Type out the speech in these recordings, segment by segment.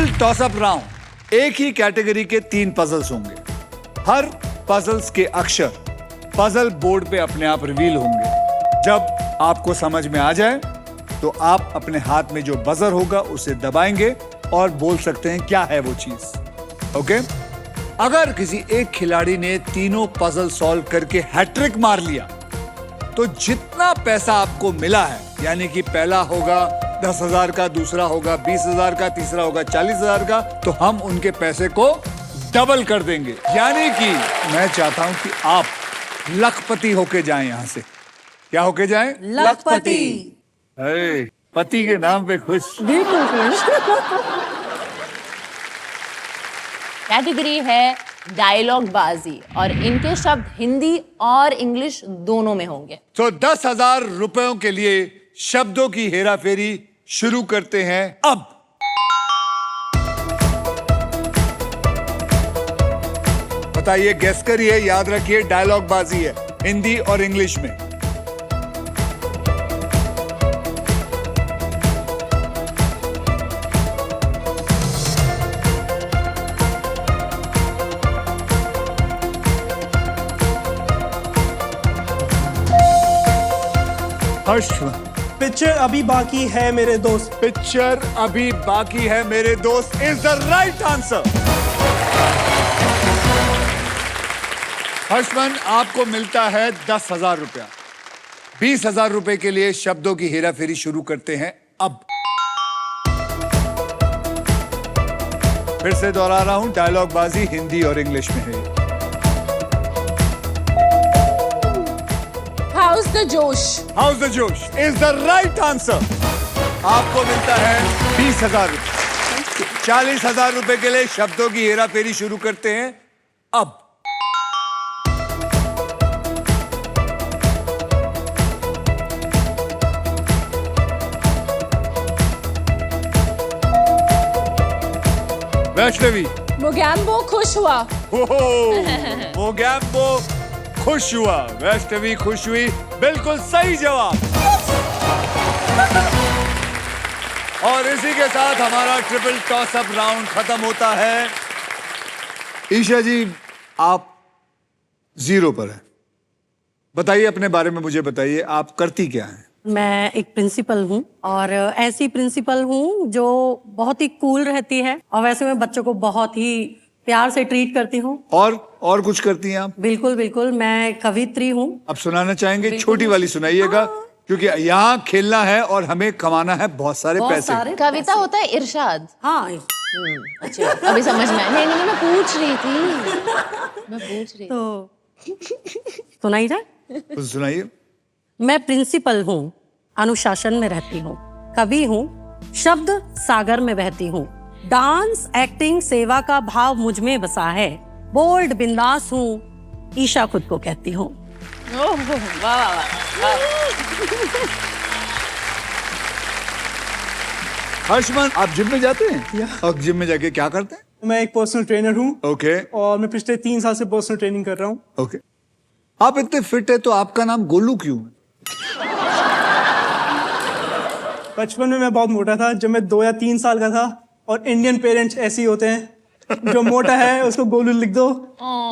Triple toss-up round. एक ही category के 3 puzzles होंगे। हर पजल्स के अक्षर पजल बोर्ड पे अपने आप रिवील होंगे। जब आपको समझ में आ जाए तो आप अपने हाथ में जो बजर होगा उसे दबाएंगे और बोल सकते हैं क्या है वो चीज। ओके? अगर किसी एक खिलाड़ी ने तीनों पजल सॉल्व करके हैट्रिक मार लिया तो जितना पैसा आपको मिला है, यानी कि पहला होगा 10,000 का, दूसरा होगा 20,000 का, तीसरा होगा 40,000 का, तो हम उनके पैसे को डबल कर देंगे। यानी कि मैं चाहता हूं कि आप लखपति होके जाएं यहां से। क्या होके जाएं? लखपति। पति के नाम पे खुश। कैटेगरी है डायलॉग बाजी और इनके शब्द हिंदी और इंग्लिश दोनों में होंगे। तो 10,000 रुपयों के लिए शब्दों की हेराफेरी शुरू करते हैं अब। बताइए, गेस करिए, याद रखिए डायलॉग बाजी है हिंदी और इंग्लिश में। पिक्चर अभी बाकी है मेरे दोस्त। पिक्चर अभी बाकी है मेरे दोस्त इज द राइट आंसर। हर्षमन, आपको मिलता है 10,000 रुपया। 20,000 रुपए के लिए शब्दों की हेराफेरी शुरू करते हैं अब। फिर से दोहरा रहा हूं, डायलॉग बाजी हिंदी और इंग्लिश में है। हाउस द जोश। हाउस द जोश इज द राइट आंसर। आपको मिलता है 20,000 रुपए। 40,000 रुपए के लिए शब्दों की हेराफेरी शुरू करते हैं अब। वैष्णवी। मोगैम्बो खुश हुआ। मोगैम्बो खुश हुआ। वैष्णवी खुश हुई, बिल्कुल सही जवाब। और इसी के साथ हमारा ट्रिपल टॉस अप राउंड खत्म होता है। ईशा जी, आप 0 पर हैं। बताइए अपने बारे में, मुझे बताइए आप करती क्या हैं? मैं एक प्रिंसिपल हूँ और ऐसी प्रिंसिपल हूँ जो बहुत ही कूल रहती है और वैसे मैं बच्चों को बहुत ही प्यार से ट्रीट करती हूँ। और कुछ करती हैं आप? बिल्कुल बिल्कुल, मैं कवित्री हूँ। अब सुनाना चाहेंगे? छोटी वाली सुनाइएगा। क्योंकि यहाँ खेलना है और हमें कमाना है बहुत सारे पैसे। कविता होता है इरशाद। हाँ। अच्छा, अभी समझ में नहीं, नहीं, मैं पूछ रही थी। तो सुनाई जाए? कुछ सुनाइए। मैं प्रिंसिपल हूँ, अनुशासन में रहती हूँ, कवि हूँ, शब्द सागर में बहती हूँ, डांस एक्टिंग सेवा का भाव मुझ में बसा है, बोल्ड बिंदास हूँ, ईशा खुद को कहती हूँ। हर्षमन, आप जिम में जाते हैं? और जिम में जाके क्या करते हैं? मैं एक पर्सनल ट्रेनर हूँ। ओके। और मैं पिछले 3 साल से पर्सनल ट्रेनिंग कर रहा हूँ। ओके। आप इतने फिट है तो आपका नाम गोलू क्यों है? बचपन में मैं बहुत मोटा था जब मैं 2 या 3 साल का था, और इंडियन पेरेंट्स ऐसे ही होते हैं, जो मोटा है उसको गोलू लिख दो,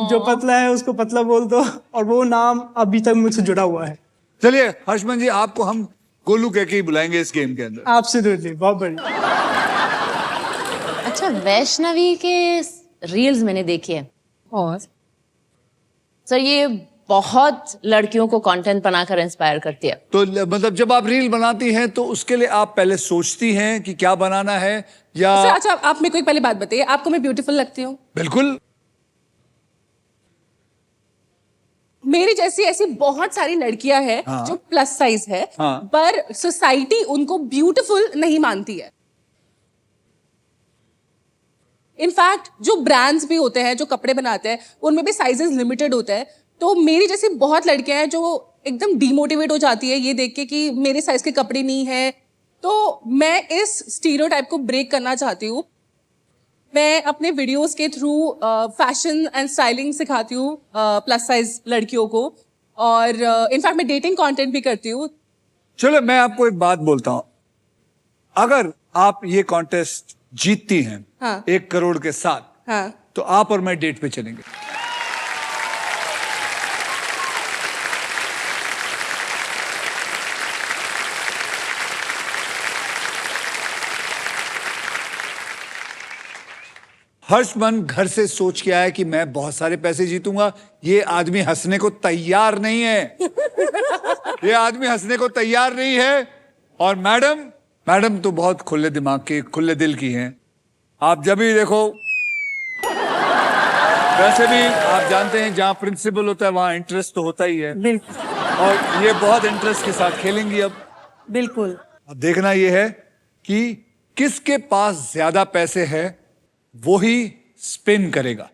जो पतला है उसको पतला बोल दो, और वो नाम अभी तक मुझसे जुड़ा हुआ है। चलिए हर्षमन जी, आपको हम गोलू कह के ही बुलाएंगे इस गेम के अंदर। एब्सोल्युटली, बहुत बढ़िया। अच्छा, वैष्णवी के रील्स मैंने देखे हैं और सर ये बहुत लड़कियों को कंटेंट बनाकर इंस्पायर करती है। तो मतलब जब आप रील बनाती हैं तो उसके लिए आप पहले सोचती हैं कि क्या बनाना है या? अच्छा, आप मेरे को एक पहले बात बताइए, आपको मैं ब्यूटीफुल लगती हूँ? बिल्कुल। मेरी जैसी ऐसी बहुत सारी लड़कियां हैं जो प्लस साइज है, पर सोसाइटी उनको ब्यूटीफुल नहीं मानती है। इनफैक्ट जो ब्रांड्स भी होते हैं, जो कपड़े बनाते हैं, उनमें भी साइजेस लिमिटेड होते हैं। तो मेरी जैसी बहुत लड़कियां हैं जो एकदम डीमोटिवेट हो जाती है ये देख के कि मेरे साइज के कपड़े नहीं है। तो मैं इस स्टीरियोटाइप को ब्रेक करना चाहती हूँ। मैं अपने वीडियोस के थ्रू फैशन एंड स्टाइलिंग सिखाती हूँ प्लस साइज लड़कियों को, और इनफैक्ट मैं डेटिंग कंटेंट भी करती हूँ। चलो मैं आपको एक बात बोलता हूँ, अगर आप ये कॉन्टेस्ट जीतती हैं हाँ। 1 करोड़ के साथ, हाँ तो आप और मैं डेट पे चलेंगे। हर्षमन घर से सोच के आया कि मैं बहुत सारे पैसे जीतूंगा। ये आदमी हंसने को तैयार नहीं है। ये आदमी हंसने को तैयार नहीं है। और मैडम तो बहुत खुले दिमाग की, खुले दिल की हैं। आप जब भी देखो, वैसे भी आप जानते हैं जहां प्रिंसिपल होता है वहां इंटरेस्ट तो होता ही है, बिल्कुल और ये बहुत इंटरेस्ट के साथ खेलेंगी। बिल्कुल। अब देखना ये है कि किसके पास ज्यादा पैसे है, वो ही स्पिन करेगा।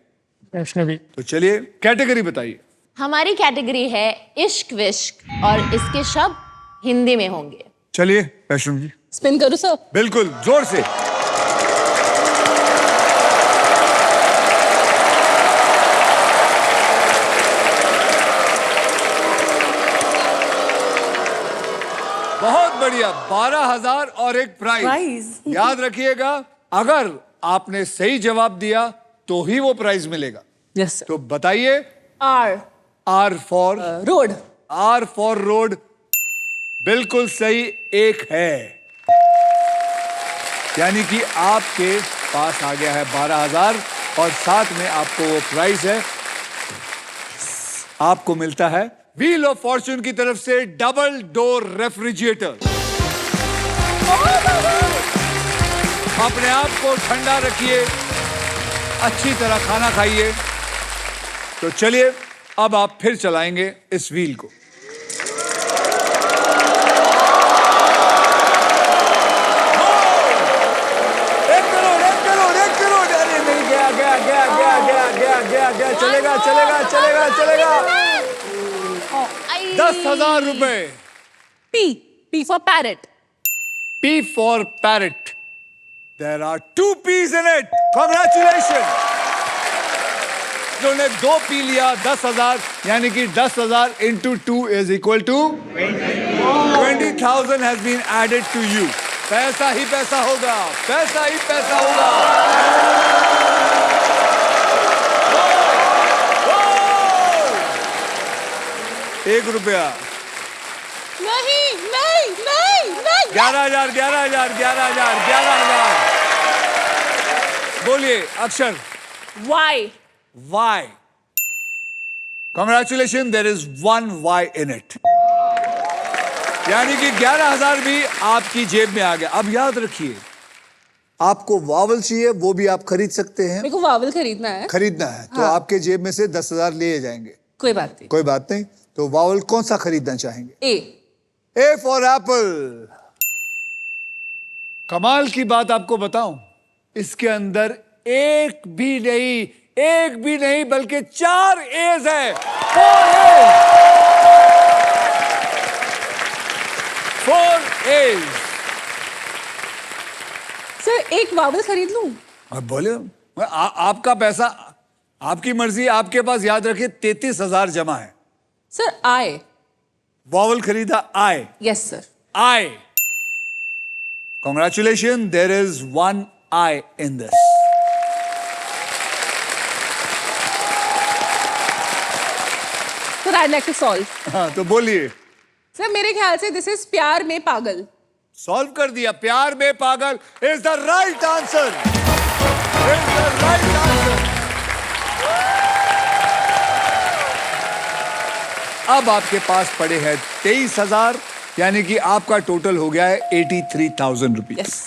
वैष्णवी। तो चलिए कैटेगरी बताइए। हमारी कैटेगरी है इश्क विश्क और इसके शब्द हिंदी में होंगे। चलिए वैष्णव जी। स्पिन करूँ सर? बिल्कुल, जोर से। बहुत बढ़िया, 12,000 और एक प्राइज। याद रखिएगा, अगर आपने सही जवाब दिया तो ही वो प्राइज मिलेगा। Yes sir. तो बताइए। R for road. R for road बिल्कुल सही, एक है। यानी कि आपके पास आ गया है 12,000 और साथ में आपको वो प्राइस है। आपको मिलता है व्हील ऑफ फॉर्च्यून की तरफ से डबल डोर रेफ्रिजरेटर। अपने आप को ठंडा रखिए, अच्छी तरह खाना खाइए। तो चलिए अब आप फिर चलाएंगे इस व्हील को। एक करोड़। अरे नहीं, गया। चलेगा। 10,000 रुपए। P for parrot. P for parrot. There are 2 P's in it. Congratulations. उन्होंने 2 P लिया, 10,000, यानी कि 10,000 into 2 is equal to 20,000 has been added to you. पैसा ही पैसा होगा, पैसा ही पैसा होगा। 1 रुपया। नहीं। 11,000। बोलिए अक्षर। Y. Y. Congratulations, there is 1 Y in it. यानी कि 11,000 भी आपकी जेब में आ गया। अब याद रखिए, आपको वावल चाहिए, वो भी आप खरीद सकते हैं। मेरे को वावल खरीदना है। खरीदना है तो आपके जेब में से 10,000 लिए जाएंगे। कोई बात नहीं। कोई बात नहीं। तो वावल कौन सा खरीदना चाहेंगे? A for Apple. कमाल की बात आपको बताऊं, इसके अंदर एक भी नहीं बल्कि 4 A's है। 4 A's। सर एक वावल खरीद लूं? अब बोले आपका पैसा, आपकी मर्जी। आपके पास याद रखिए 33,000 जमा है। Sir I. वावल खरीदा I। Yes sir. I. Congratulations, there is 1 I in this. Sir I'd like to solve. हाँ तो बोलिए। सर मेरे ख्याल से दिस इज प्यार में पागल। सॉल्व कर दिया। प्यार में पागल इज द राइट आंसर। अब आपके पास पड़े हैं 23,000, यानी कि आपका टोटल हो गया है 83,000 रुपीज। यस।